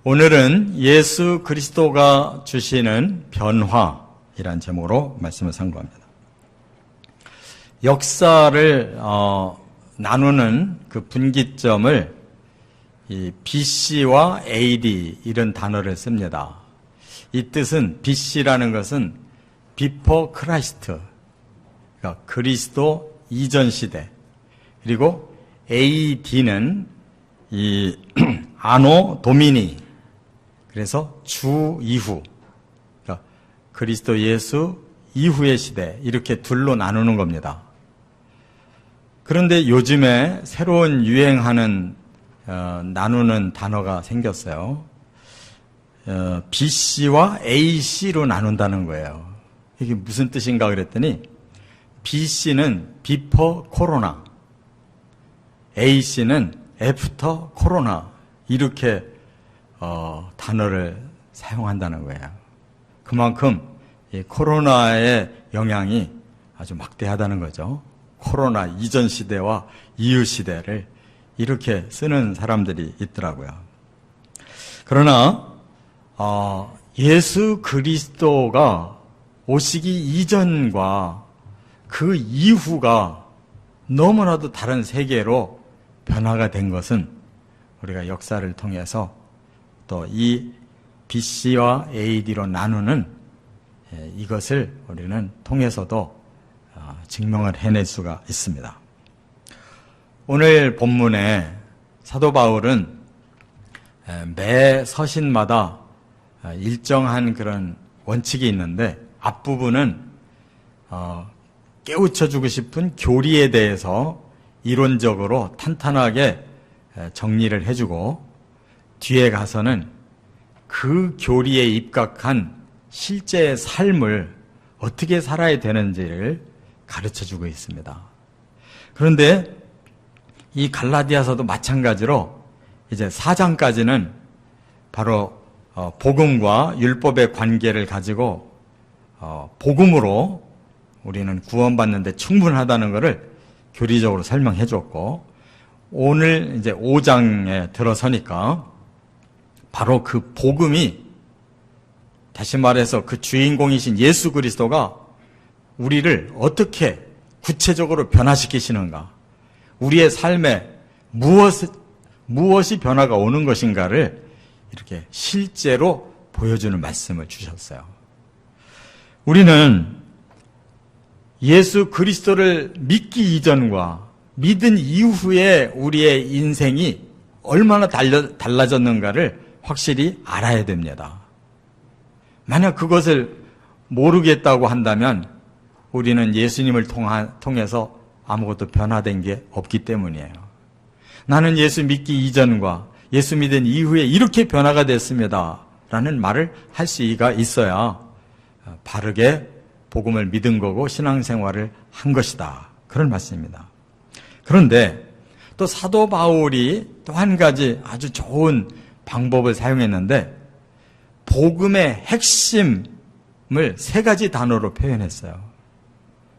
오늘은 예수 그리스도가 주시는 변화이란 제목으로 말씀을 상고합니다. 역사를 나누는 그 분기점을 이 BC와 AD 이런 단어를 씁니다. 이 뜻은 BC라는 것은 Before Christ, 그러니까 그리스도 이전 시대, 그리고 AD는 이 아노 도미니, 그래서 주 이후, 그러니까 그리스도 예수 이후의 시대, 이렇게 둘로 나누는 겁니다. 그런데 요즘에 새로운 유행하는 나누는 단어가 생겼어요. BC와 AC로 나눈다는 거예요. 이게 무슨 뜻인가 그랬더니 BC는 Before Corona, AC는 After Corona, 이렇게 단어를 사용한다는 거예요. 그만큼 이 코로나의 영향이 아주 막대하다는 거죠. 코로나 이전 시대와 이후 시대를 이렇게 쓰는 사람들이 있더라고요. 그러나 예수 그리스도가 오시기 이전과 그 이후가 너무나도 다른 세계로 변화가 된 것은 우리가 역사를 통해서 또 이 BC와 AD로 나누는 이것을 우리는 통해서도 증명을 해낼 수가 있습니다. 오늘 본문에 사도 바울은 매 서신마다 일정한 그런 원칙이 있는데 앞부분은 깨우쳐주고 싶은 교리에 대해서 이론적으로 탄탄하게 정리를 해주고 뒤에 가서는 그 교리에 입각한 실제의 삶을 어떻게 살아야 되는지를 가르쳐주고 있습니다. 그런데 이 갈라디아서도 마찬가지로 이제 4장까지는 바로 복음과 율법의 관계를 가지고 복음으로 우리는 구원받는데 충분하다는 것을 교리적으로 설명해 줬고, 오늘 이제 5장에 들어서니까 바로 그 복음이, 다시 말해서 그 주인공이신 예수 그리스도가 우리를 어떻게 구체적으로 변화시키시는가, 우리의 삶에 무엇이 변화가 오는 것인가를 이렇게 실제로 보여주는 말씀을 주셨어요. 우리는 예수 그리스도를 믿기 이전과 믿은 이후에 우리의 인생이 얼마나 달라졌는가를 확실히 알아야 됩니다. 만약 그것을 모르겠다고 한다면 우리는 예수님을 통해서 아무것도 변화된 게 없기 때문이에요. 나는 예수 믿기 이전과 예수 믿은 이후에 이렇게 변화가 됐습니다 라는 말을 할 수가 있어야 바르게 복음을 믿은 거고 신앙생활을 한 것이다, 그런 말씀입니다. 그런데 또 사도 바울이 또 한 가지 아주 좋은 방법을 사용했는데 복음의 핵심을 3가지 단어로 표현했어요.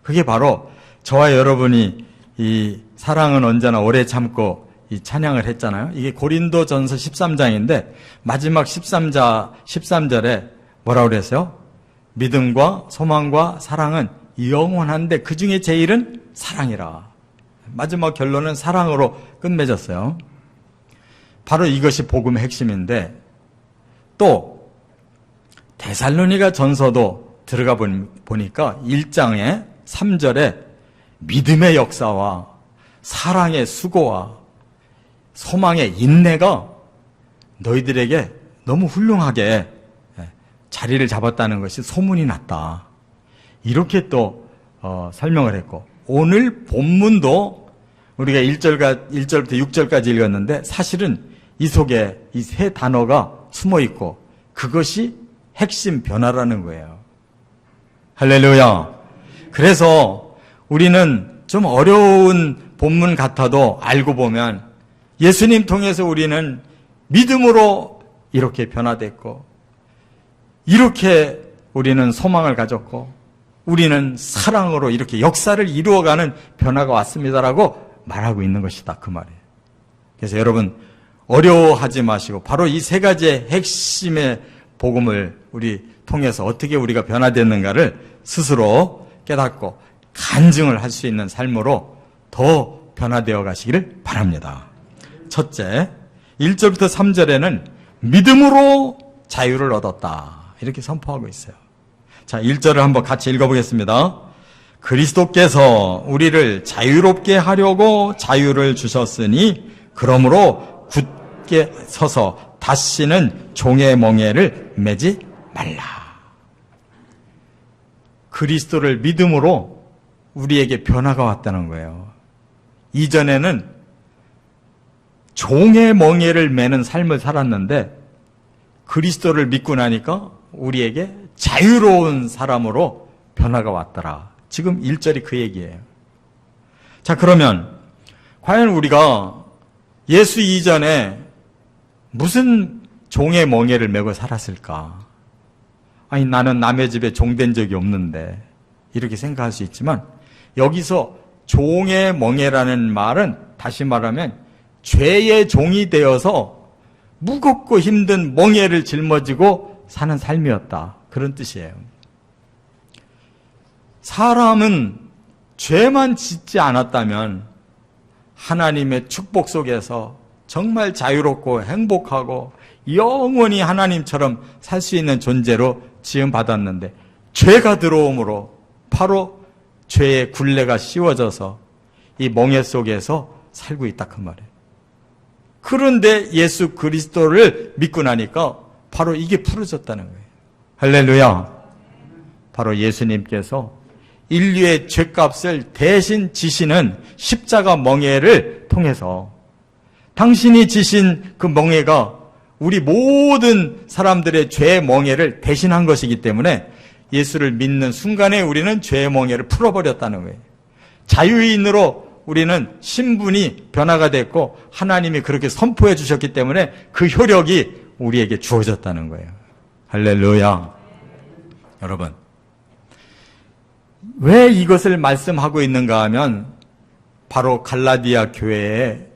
그게 바로 저와 여러분이 이 사랑은 언제나 오래 참고 이 찬양을 했잖아요. 이게 고린도전서 13장인데 마지막 13절에 뭐라고 그랬어요? 믿음과 소망과 사랑은 영원한데 그 중에 제일은 사랑이라. 마지막 결론은 사랑으로 끝맺었어요. 바로 이것이 복음의 핵심인데, 또 데살로니가 전서도 들어가 보니까 1장의 3절에 믿음의 역사와 사랑의 수고와 소망의 인내가 너희들에게 너무 훌륭하게 자리를 잡았다는 것이 소문이 났다, 이렇게 또 설명을 했고, 오늘 본문도 우리가 1절부터 6절까지 읽었는데 사실은 이 속에 이 3 단어가 숨어 있고 그것이 핵심 변화라는 거예요. 할렐루야. 그래서 우리는 좀 어려운 본문 같아도 알고 보면 예수님 통해서 우리는 믿음으로 이렇게 변화됐고, 이렇게 우리는 소망을 가졌고, 우리는 사랑으로 이렇게 역사를 이루어가는 변화가 왔습니다라고 말하고 있는 것이다, 그 말이에요. 그래서 여러분, 어려워하지 마시고 바로 이 세 가지의 핵심의 복음을 우리 통해서 어떻게 우리가 변화됐는가를 스스로 깨닫고 간증을 할 수 있는 삶으로 더 변화되어 가시기를 바랍니다. 첫째, 1절부터 3절에는 믿음으로 자유를 얻었다, 이렇게 선포하고 있어요. 자, 1절을 한번 같이 읽어보겠습니다. 그리스도께서 우리를 자유롭게 하려고 자유를 주셨으니 그러므로 굳게 서서 다시는 종의 멍에를 매지 말라. 그리스도를 믿음으로 우리에게 변화가 왔다는 거예요. 이전에는 종의 멍에를 매는 삶을 살았는데 그리스도를 믿고 나니까 우리에게 자유로운 사람으로 변화가 왔더라. 지금 1절이 그 얘기예요. 자, 그러면 과연 우리가 예수 이전에 무슨 종의 멍에를 메고 살았을까? 아니, 나는 남의 집에 종된 적이 없는데, 이렇게 생각할 수 있지만 여기서 종의 멍에라는 말은 다시 말하면 죄의 종이 되어서 무겁고 힘든 멍에를 짊어지고 사는 삶이었다, 그런 뜻이에요. 사람은 죄만 짓지 않았다면 하나님의 축복 속에서 정말 자유롭고 행복하고 영원히 하나님처럼 살 수 있는 존재로 지음받았는데 죄가 들어옴으로 바로 죄의 굴레가 씌워져서 이 멍에 속에서 살고 있다, 그 말이에요. 그런데 예수 그리스도를 믿고 나니까 바로 이게 풀어졌다는 거예요. 할렐루야. 바로 예수님께서 인류의 죄값을 대신 지시는 십자가 멍에를 통해서 당신이 지신 그 멍에가 우리 모든 사람들의 죄의 멍에를 대신한 것이기 때문에 예수를 믿는 순간에 우리는 죄의 멍에를 풀어버렸다는 거예요. 자유인으로 우리는 신분이 변화가 됐고 하나님이 그렇게 선포해 주셨기 때문에 그 효력이 우리에게 주어졌다는 거예요. 할렐루야. 여러분, 왜 이것을 말씀하고 있는가 하면 바로 갈라디아 교회에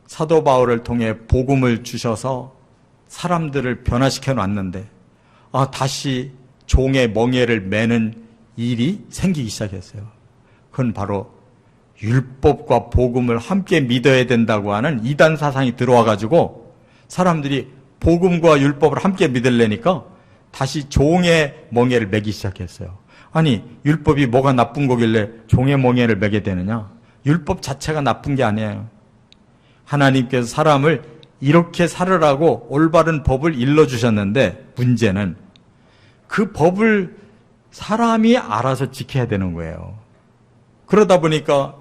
사도 바울을 통해 복음을 주셔서 사람들을 변화시켜 놨는데 다시 종의 멍에를 매는 일이 생기기 시작했어요. 그건 바로 율법과 복음을 함께 믿어야 된다고 하는 이단 사상이 들어와 가지고 사람들이 복음과 율법을 함께 믿으려니까 다시 종의 멍에를 매기 시작했어요. 아니, 율법이 뭐가 나쁜 거길래 종의 멍에를 매게 되느냐? 율법 자체가 나쁜 게 아니에요. 하나님께서 사람을 이렇게 살으라고 올바른 법을 일러주셨는데 문제는 그 법을 사람이 알아서 지켜야 되는 거예요. 그러다 보니까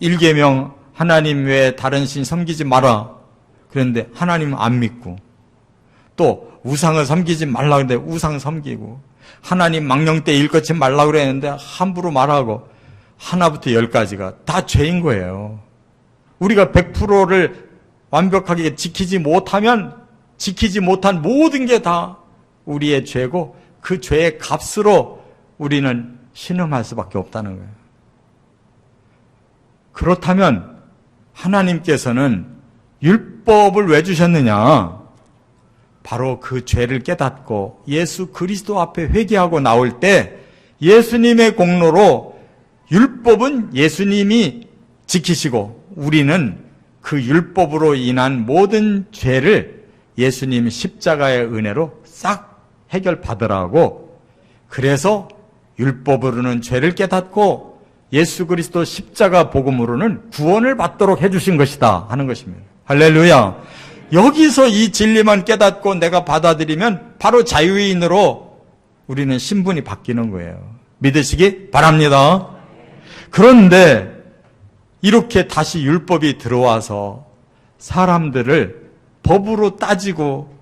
1계명 하나님 외에 다른 신 섬기지 마라. 그런데 하나님은 안 믿고, 또 우상을 섬기지 말라 그랬는데 우상 섬기고, 하나님 망령때 일컫지 말라 그랬는데 함부로 말하고, 하나부터 10까지가 다 죄인 거예요. 우리가 100%를 완벽하게 지키지 못하면 지키지 못한 모든 게 다 우리의 죄고 그 죄의 값으로 우리는 신음할 수밖에 없다는 거예요. 그렇다면 하나님께서는 율법을 왜 주셨느냐? 바로 그 죄를 깨닫고 예수 그리스도 앞에 회개하고 나올 때 예수님의 공로로 율법은 예수님이 지키시고 우리는 그 율법으로 인한 모든 죄를 예수님 십자가의 은혜로 싹 해결받으라고, 그래서 율법으로는 죄를 깨닫고 예수 그리스도 십자가 복음으로는 구원을 받도록 해주신 것이다 하는 것입니다. 할렐루야. 여기서 이 진리만 깨닫고 내가 받아들이면 바로 자유인으로 우리는 신분이 바뀌는 거예요. 믿으시기 바랍니다. 그런데 이렇게 다시 율법이 들어와서 사람들을 법으로 따지고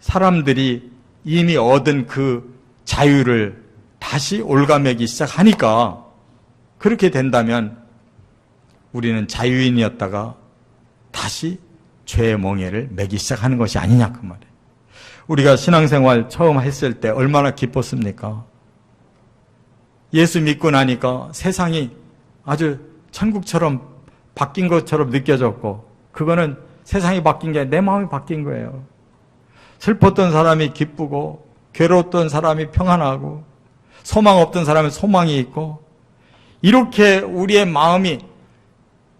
사람들이 이미 얻은 그 자유를 다시 올가매기 시작하니까, 그렇게 된다면 우리는 자유인이었다가 다시 죄의 멍에를 매기 시작하는 것이 아니냐, 그 말이에요. 우리가 신앙생활 처음 했을 때 얼마나 기뻤습니까? 예수 믿고 나니까 세상이 아주 천국처럼 바뀐 것처럼 느껴졌고, 그거는 세상이 바뀐 게 내 마음이 바뀐 거예요. 슬펐던 사람이 기쁘고, 괴로웠던 사람이 평안하고, 소망 없던 사람은 소망이 있고, 이렇게 우리의 마음이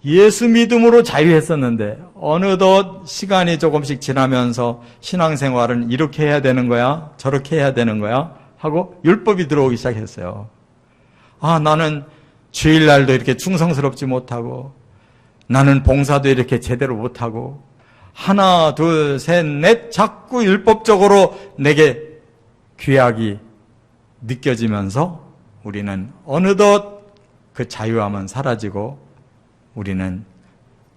예수 믿음으로 자유했었는데 어느덧 시간이 조금씩 지나면서 신앙생활은 이렇게 해야 되는 거야? 저렇게 해야 되는 거야? 하고 율법이 들어오기 시작했어요. 아, 나는 주일날도 이렇게 충성스럽지 못하고, 나는 봉사도 이렇게 제대로 못하고, 하나, 둘, 셋, 넷 자꾸 율법적으로 내게 규약이 느껴지면서 우리는 어느덧 그 자유함은 사라지고 우리는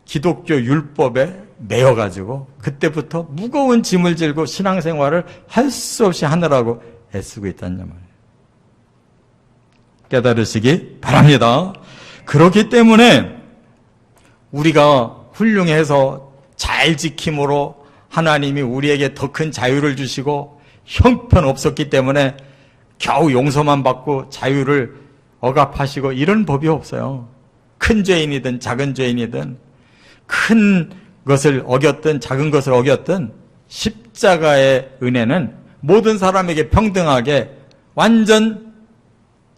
기독교 율법에 매여가지고 그때부터 무거운 짐을 질고 신앙생활을 할 수 없이 하느라고 애쓰고 있다는 말이에요. 깨달으시기 바랍니다. 그렇기 때문에 우리가 훌륭해서 잘 지킴으로 하나님이 우리에게 더 큰 자유를 주시고 형편없었기 때문에 겨우 용서만 받고 자유를 억압하시고 이런 법이 없어요. 큰 죄인이든 작은 죄인이든 큰 것을 어겼든 작은 것을 어겼든 십자가의 은혜는 모든 사람에게 평등하게 완전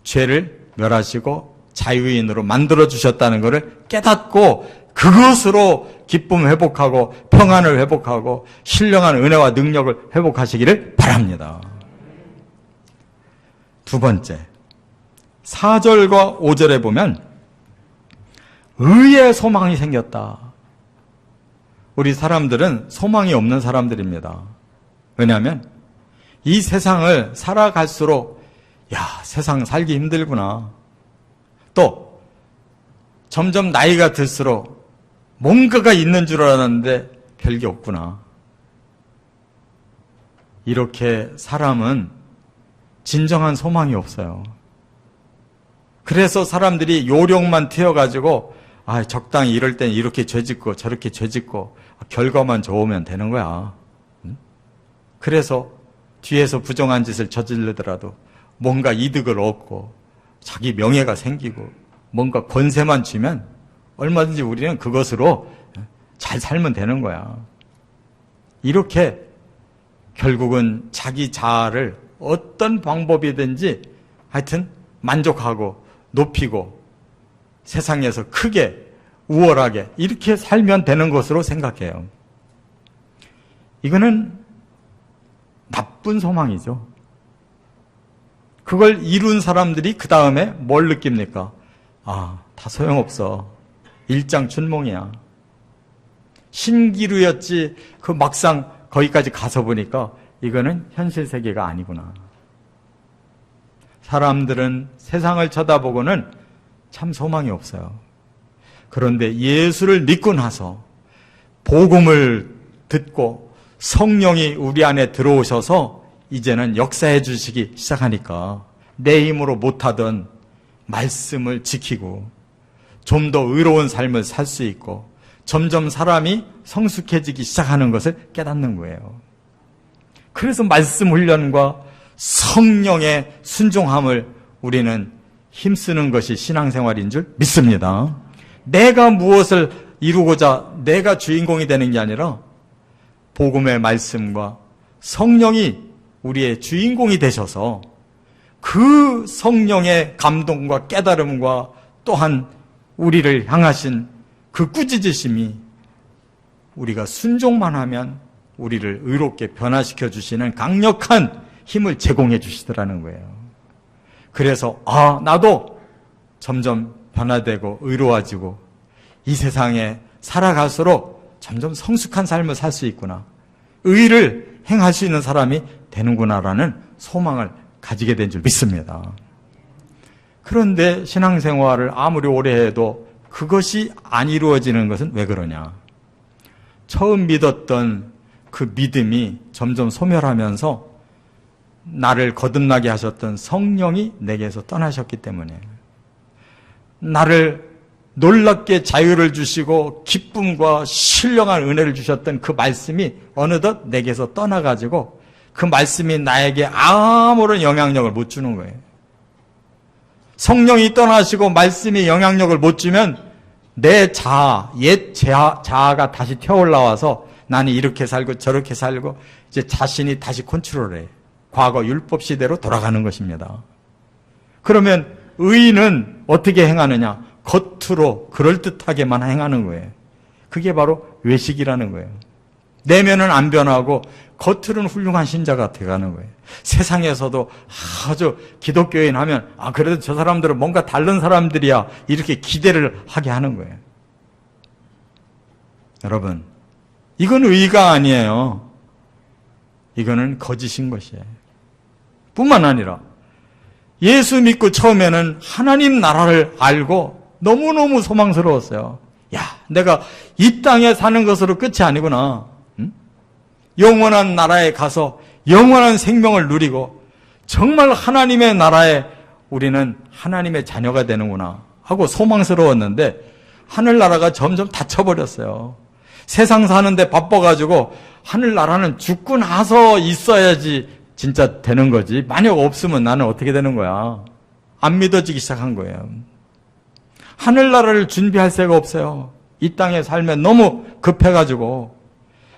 죄를 멸하시고 자유인으로 만들어주셨다는 것을 깨닫고 그것으로 기쁨을 회복하고 평안을 회복하고 신령한 은혜와 능력을 회복하시기를 바랍니다. 두 번째, 4절과 5절에 보면 의의 소망이 생겼다. 우리 사람들은 소망이 없는 사람들입니다. 왜냐하면 이 세상을 살아갈수록 야, 세상 살기 힘들구나. 또 점점 나이가 들수록 뭔가가 있는 줄 알았는데 별게 없구나. 이렇게 사람은 진정한 소망이 없어요. 그래서 사람들이 요령만 튀어가지고 아, 적당히 이럴 땐 이렇게 죄짓고 저렇게 죄짓고 결과만 좋으면 되는 거야. 그래서 뒤에서 부정한 짓을 저지르더라도 뭔가 이득을 얻고 자기 명예가 생기고 뭔가 권세만 쥐면 얼마든지 우리는 그것으로 잘 살면 되는 거야. 이렇게 결국은 자기 자아를 어떤 방법이든지 하여튼 만족하고 높이고 세상에서 크게 우월하게 이렇게 살면 되는 것으로 생각해요. 이거는 나쁜 소망이죠. 그걸 이룬 사람들이 그 다음에 뭘 느낍니까? 아, 다 소용없어. 일장춘몽이야. 신기루였지 그 막상 거기까지 가서 보니까 이거는 현실 세계가 아니구나. 사람들은 세상을 쳐다보고는 참 소망이 없어요. 그런데 예수를 믿고 나서 복음을 듣고 성령이 우리 안에 들어오셔서 이제는 역사해 주시기 시작하니까 내 힘으로 못하던 말씀을 지키고 좀 더 의로운 삶을 살 수 있고 점점 사람이 성숙해지기 시작하는 것을 깨닫는 거예요. 그래서 말씀 훈련과 성령의 순종함을 우리는 힘쓰는 것이 신앙생활인 줄 믿습니다. 내가 무엇을 이루고자 내가 주인공이 되는 게 아니라 복음의 말씀과 성령이 우리의 주인공이 되셔서 그 성령의 감동과 깨달음과 또한 우리를 향하신 그 꾸짖으심이 우리가 순종만 하면 우리를 의롭게 변화시켜 주시는 강력한 힘을 제공해 주시더라는 거예요. 그래서 나도 점점 변화되고 의로워지고 이 세상에 살아갈수록 점점 성숙한 삶을 살 수 있구나. 의를 행할 수 있는 사람이 되는구나라는 소망을 가지게 된 줄 믿습니다. 그런데 신앙생활을 아무리 오래 해도 그것이 안 이루어지는 것은 왜 그러냐? 처음 믿었던 그 믿음이 점점 소멸하면서 나를 거듭나게 하셨던 성령이 내게서 떠나셨기 때문에 나를 놀랍게 자유를 주시고 기쁨과 신령한 은혜를 주셨던 그 말씀이 어느덧 내게서 떠나가지고 그 말씀이 나에게 아무런 영향력을 못 주는 거예요. 성령이 떠나시고 말씀이 영향력을 못 주면 내 자아, 옛 자아가 다시 튀어올라와서 나는 이렇게 살고 저렇게 살고 이제 자신이 다시 컨트롤해. 과거 율법 시대로 돌아가는 것입니다. 그러면 의인은 어떻게 행하느냐? 겉으로 그럴듯하게만 행하는 거예요. 그게 바로 외식이라는 거예요. 내면은 안 변하고 겉으로는 훌륭한 신자가 돼가는 거예요. 세상에서도 아주 기독교인 하면 그래도 저 사람들은 뭔가 다른 사람들이야 이렇게 기대를 하게 하는 거예요. 여러분, 이건 의가 아니에요. 이거는 거짓인 것이에요. 뿐만 아니라 예수 믿고 처음에는 하나님 나라를 알고 너무너무 소망스러웠어요. 야, 내가 이 땅에 사는 것으로 끝이 아니구나. 영원한 나라에 가서 영원한 생명을 누리고 정말 하나님의 나라에 우리는 하나님의 자녀가 되는구나 하고 소망스러웠는데 하늘나라가 점점 닫혀버렸어요. 세상 사는데 바빠가지고 하늘나라는 죽고 나서 있어야지 진짜 되는 거지. 만약 없으면 나는 어떻게 되는 거야? 안 믿어지기 시작한 거예요. 하늘나라를 준비할 새가 없어요. 이 땅에 살면 너무 급해가지고.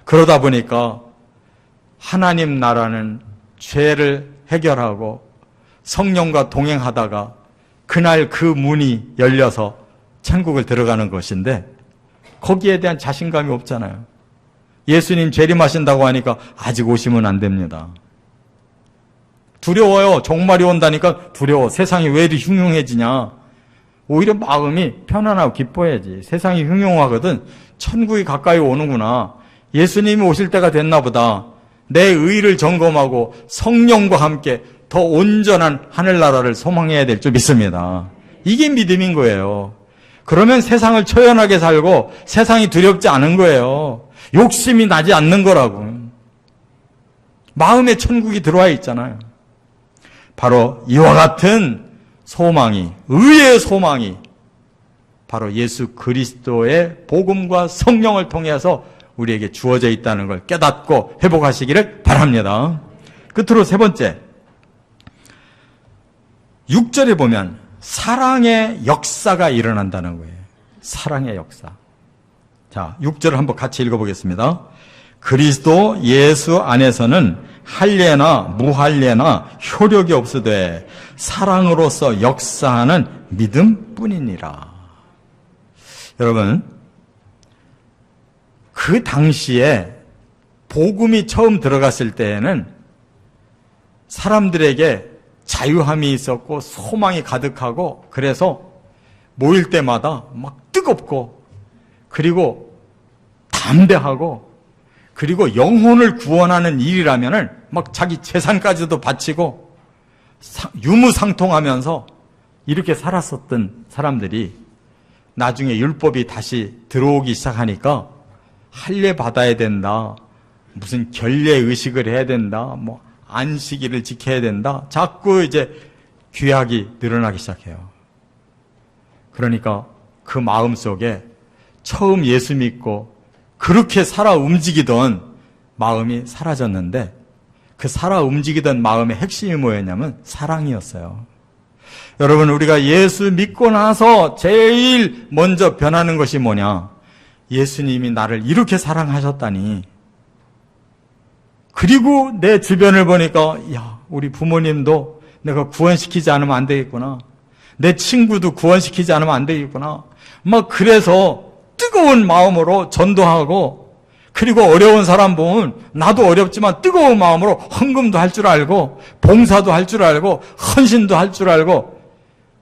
그러다 보니까 하나님 나라는 죄를 해결하고 성령과 동행하다가 그날 그 문이 열려서 천국을 들어가는 것인데 거기에 대한 자신감이 없잖아요. 예수님 재림하신다고 하니까 아직 오시면 안 됩니다. 두려워요. 종말이 온다니까 두려워. 세상이 왜 이리 흉흉해지냐. 오히려 마음이 편안하고 기뻐야지. 세상이 흉흉하거든. 천국이 가까이 오는구나. 예수님이 오실 때가 됐나 보다. 내 의를 점검하고 성령과 함께 더 온전한 하늘나라를 소망해야 될 줄 믿습니다. 이게 믿음인 거예요. 그러면 세상을 처연하게 살고 세상이 두렵지 않은 거예요. 욕심이 나지 않는 거라고. 마음에 천국이 들어와 있잖아요. 바로 이와 같은 소망이, 의의 소망이 바로 예수 그리스도의 복음과 성령을 통해서 우리에게 주어져 있다는 걸 깨닫고 회복하시기를 바랍니다. 끝으로 세 번째, 6절에 보면 사랑의 역사가 일어난다는 거예요. 사랑의 역사. 자, 6절을 한번 같이 읽어보겠습니다. 그리스도 예수 안에서는 할례나 무할례나 효력이 없으되 사랑으로서 역사하는 믿음뿐이니라. 여러분, 그 당시에 복음이 처음 들어갔을 때에는 사람들에게 자유함이 있었고 소망이 가득하고 그래서 모일 때마다 막 뜨겁고 그리고 담대하고 그리고 영혼을 구원하는 일이라면은 막 자기 재산까지도 바치고 유무상통하면서 이렇게 살았었던 사람들이 나중에 율법이 다시 들어오기 시작하니까 할례 받아야 된다. 무슨 결례 의식을 해야 된다. 뭐 안식일을 지켜야 된다. 자꾸 이제 규약이 늘어나기 시작해요. 그러니까 그 마음속에 처음 예수 믿고 그렇게 살아 움직이던 마음이 사라졌는데 그 살아 움직이던 마음의 핵심이 뭐였냐면 사랑이었어요. 여러분, 우리가 예수 믿고 나서 제일 먼저 변하는 것이 뭐냐? 예수님이 나를 이렇게 사랑하셨다니. 그리고 내 주변을 보니까 야, 우리 부모님도 내가 구원시키지 않으면 안 되겠구나. 내 친구도 구원시키지 않으면 안 되겠구나. 막 그래서 뜨거운 마음으로 전도하고 그리고 어려운 사람 보면 나도 어렵지만 뜨거운 마음으로 헌금도 할 줄 알고 봉사도 할 줄 알고 헌신도 할 줄 알고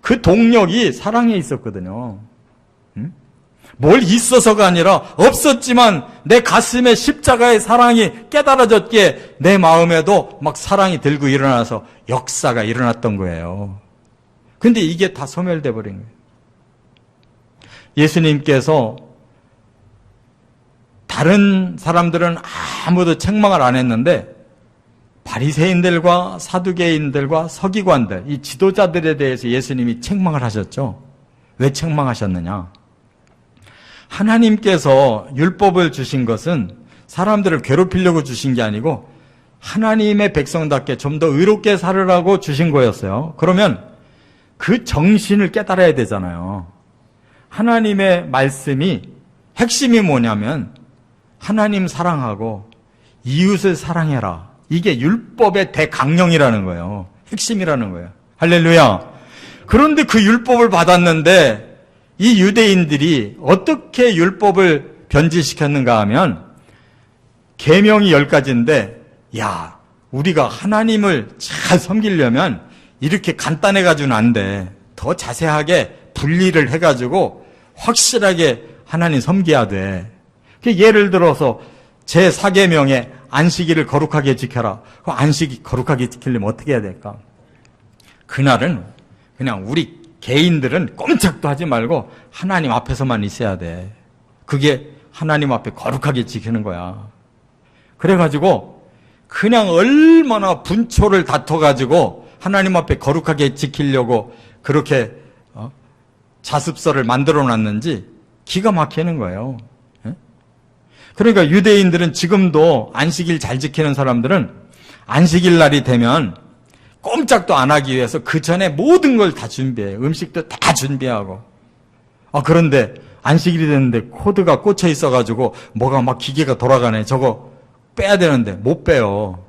그 동력이 사랑에 있었거든요. 뭘 있어서가 아니라 없었지만 내 가슴에 십자가의 사랑이 깨달아졌기에 내 마음에도 막 사랑이 들고 일어나서 역사가 일어났던 거예요. 근데 이게 다 소멸돼 버린 거예요. 예수님께서 다른 사람들은 아무도 책망을 안 했는데 바리새인들과 사두개인들과 서기관들, 이 지도자들에 대해서 예수님이 책망을 하셨죠. 왜 책망하셨느냐? 하나님께서 율법을 주신 것은 사람들을 괴롭히려고 주신 게 아니고 하나님의 백성답게 좀 더 의롭게 살으라고 주신 거였어요. 그러면 그 정신을 깨달아야 되잖아요. 하나님의 말씀이 핵심이 뭐냐면 하나님 사랑하고 이웃을 사랑해라. 이게 율법의 대강령이라는 거예요. 핵심이라는 거예요. 할렐루야. 그런데 그 율법을 받았는데 이 유대인들이 어떻게 율법을 변질시켰는가 하면 계명이 10가지인데 야, 우리가 하나님을 잘 섬기려면 이렇게 간단해가지고는 안 돼. 더 자세하게 분리를 해가지고 확실하게 하나님 섬겨야 돼. 예를 들어서 제4계명에 안식일을 거룩하게 지켜라. 그 안식이 거룩하게 지키려면 어떻게 해야 될까? 그날은 그냥 우리 개인들은 꼼짝도 하지 말고 하나님 앞에서만 있어야 돼. 그게 하나님 앞에 거룩하게 지키는 거야. 그래가지고 그냥 얼마나 분초를 다퉈가지고 하나님 앞에 거룩하게 지키려고 그렇게 자습서를 만들어 놨는지 기가 막히는 거예요. 그러니까 유대인들은 지금도 안식일 잘 지키는 사람들은 안식일 날이 되면 꼼짝도 안 하기 위해서 그 전에 모든 걸 다 준비해요. 음식도 다 준비하고. 그런데 안식일이 됐는데 코드가 꽂혀 있어가지고 뭐가 막 기계가 돌아가네. 저거 빼야 되는데 못 빼요.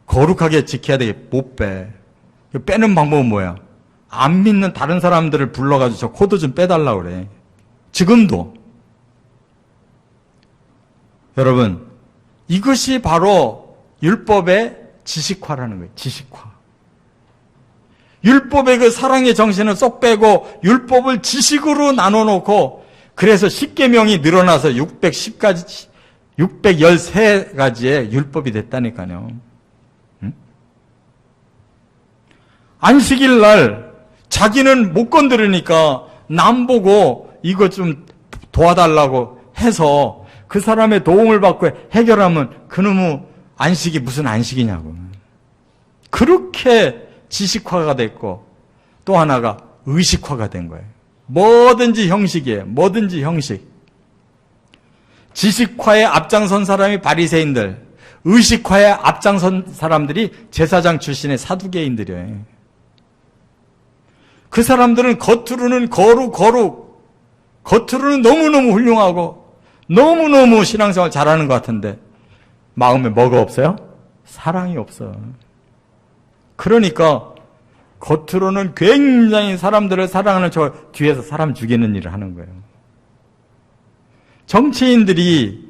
거룩하게 지켜야 되게 못 빼. 빼는 방법은 뭐야? 안 믿는 다른 사람들을 불러가지고 저 코드 좀 빼달라고 그래. 지금도. 여러분, 이것이 바로 율법의 지식화라는 거예요. 지식화. 율법의 그 사랑의 정신을 쏙 빼고 율법을 지식으로 나눠놓고 그래서 10계명이 늘어나서 610가지, 613가지의 율법이 됐다니까요. 응? 안식일 날 자기는 못 건드리니까 남 보고 이거 좀 도와달라고 해서 그 사람의 도움을 받고 해결하면 그놈의 안식이 무슨 안식이냐고. 그렇게 지식화가 됐고 또 하나가 의식화가 된 거예요. 뭐든지 형식이에요. 뭐든지 형식. 지식화에 앞장선 사람이 바리새인들, 의식화에 앞장선 사람들이 제사장 출신의 사두개인들이에요. 그 사람들은 겉으로는 거룩, 겉으로는 너무너무 훌륭하고 너무너무 신앙생활 잘하는 것 같은데 마음에 뭐가 없어요? 사랑이 없어. 그러니까 겉으로는 굉장히 사람들을 사랑하는 저 뒤에서 사람 죽이는 일을 하는 거예요. 정치인들이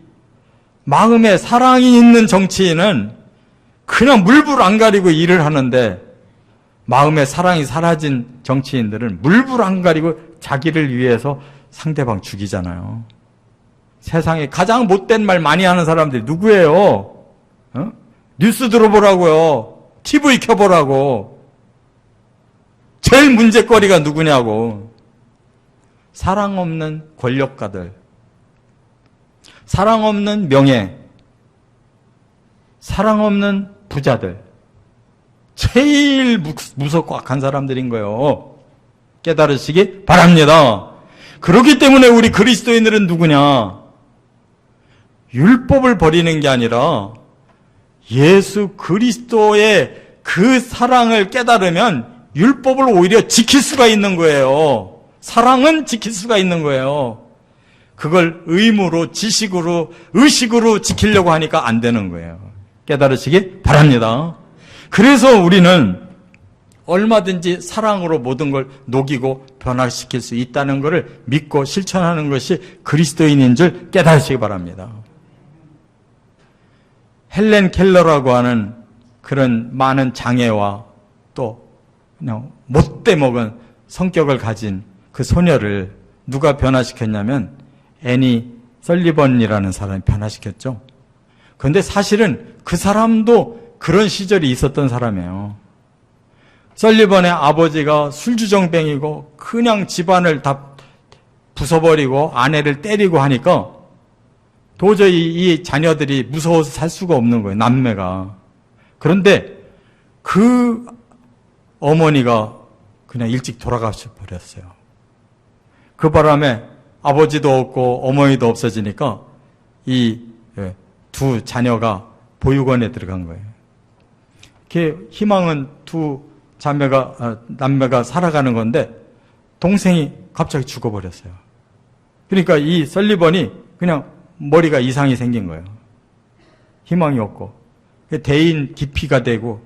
마음에 사랑이 있는 정치인은 그냥 물불 안 가리고 일을 하는데 마음에 사랑이 사라진 정치인들은 물불 안 가리고 자기를 위해서 상대방 죽이잖아요. 세상에 가장 못된 말 많이 하는 사람들이 누구예요? 뉴스 들어보라고요. TV 켜보라고. 제일 문제거리가 누구냐고. 사랑 없는 권력가들, 사랑 없는 명예, 사랑 없는 부자들, 제일 무섭고 악한 사람들인 거예요. 깨달으시기 바랍니다. 그렇기 때문에 우리 그리스도인들은 누구냐? 율법을 버리는 게 아니라 예수 그리스도의 그 사랑을 깨달으면 율법을 오히려 지킬 수가 있는 거예요. 사랑은 지킬 수가 있는 거예요. 그걸 의무로, 지식으로, 의식으로 지키려고 하니까 안 되는 거예요. 깨달으시기 바랍니다. 그래서 우리는 얼마든지 사랑으로 모든 걸 녹이고 변화시킬 수 있다는 것을 믿고 실천하는 것이 그리스도인인 줄 깨달으시기 바랍니다. 헬렌 켈러라고 하는 그런 많은 장애와 또 그냥 못돼 먹은 성격을 가진 그 소녀를 누가 변화시켰냐면 애니 설리번이라는 사람이 변화시켰죠. 그런데 사실은 그 사람도 그런 시절이 있었던 사람이에요. 설리번의 아버지가 술주정뱅이고 그냥 집안을 다 부숴버리고 아내를 때리고 하니까 도저히 이 자녀들이 무서워서 살 수가 없는 거예요. 남매가. 그런데 그 어머니가 그냥 일찍 돌아가셔 버렸어요. 그 바람에 아버지도 없고 어머니도 없어지니까 이 두 자녀가 보육원에 들어간 거예요. 이렇게 희망은 두 남매가 살아가는 건데 동생이 갑자기 죽어버렸어요. 그러니까 이 설리번이 그냥 머리가 이상이 생긴 거예요. 희망이 없고 대인 기피가 되고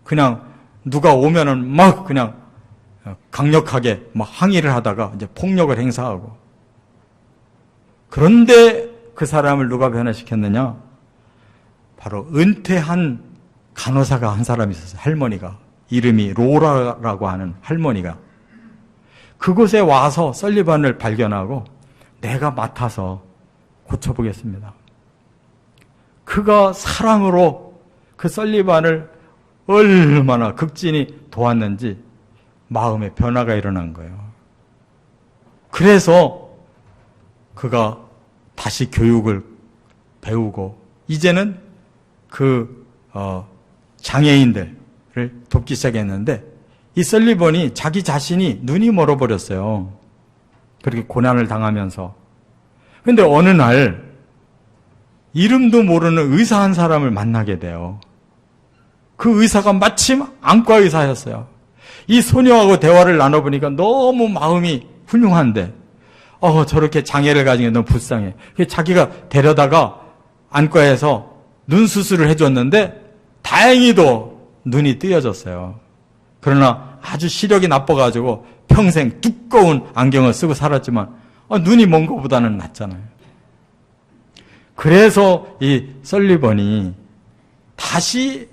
그냥 누가 오면은 막 그냥 강력하게 막 항의를 하다가 이제 폭력을 행사하고. 그런데 그 사람을 누가 변화시켰느냐? 바로 은퇴한 간호사가 한 사람이 있었어요. 할머니가. 이름이 로라라고 하는 할머니가. 그곳에 와서 설리반을 발견하고 내가 맡아서 고쳐보겠습니다. 그가 사랑으로 그 설리반을 얼마나 극진히 도왔는지 마음의 변화가 일어난 거예요. 그래서 그가 다시 교육을 배우고 이제는 그 장애인들을 돕기 시작했는데 이 설리번이 자기 자신이 눈이 멀어버렸어요. 그렇게 고난을 당하면서. 그런데 어느 날 이름도 모르는 의사 한 사람을 만나게 돼요. 그 의사가 마침 안과 의사였어요. 이 소녀하고 대화를 나눠보니까 너무 마음이 훌륭한데 저렇게 장애를 가진 게 너무 불쌍해. 자기가 데려다가 안과에서 눈 수술을 해줬는데 다행히도 눈이 뜨여졌어요. 그러나 아주 시력이 나빠가지고 평생 두꺼운 안경을 쓰고 살았지만 눈이 먼 것보다는 낫잖아요. 그래서 이 설리번이 다시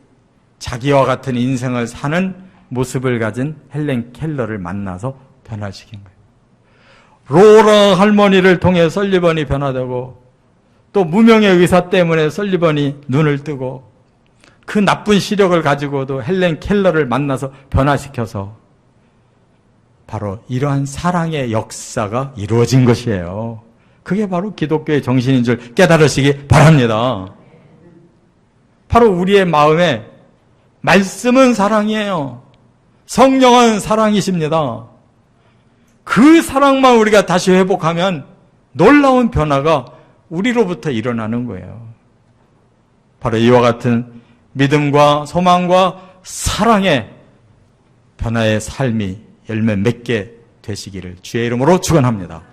자기와 같은 인생을 사는 모습을 가진 헬렌 켈러를 만나서 변화시킨 거예요. 로라 할머니를 통해 설리번이 변화되고 또 무명의 의사 때문에 설리번이 눈을 뜨고 그 나쁜 시력을 가지고도 헬렌 켈러를 만나서 변화시켜서 바로 이러한 사랑의 역사가 이루어진 것이에요. 그게 바로 기독교의 정신인 줄 깨달으시기 바랍니다. 바로 우리의 마음에 말씀은 사랑이에요. 성령은 사랑이십니다. 그 사랑만 우리가 다시 회복하면 놀라운 변화가 우리로부터 일어나는 거예요. 바로 이와 같은 믿음과 소망과 사랑의 변화의 삶이 열매 맺게 되시기를 주의 이름으로 축원합니다.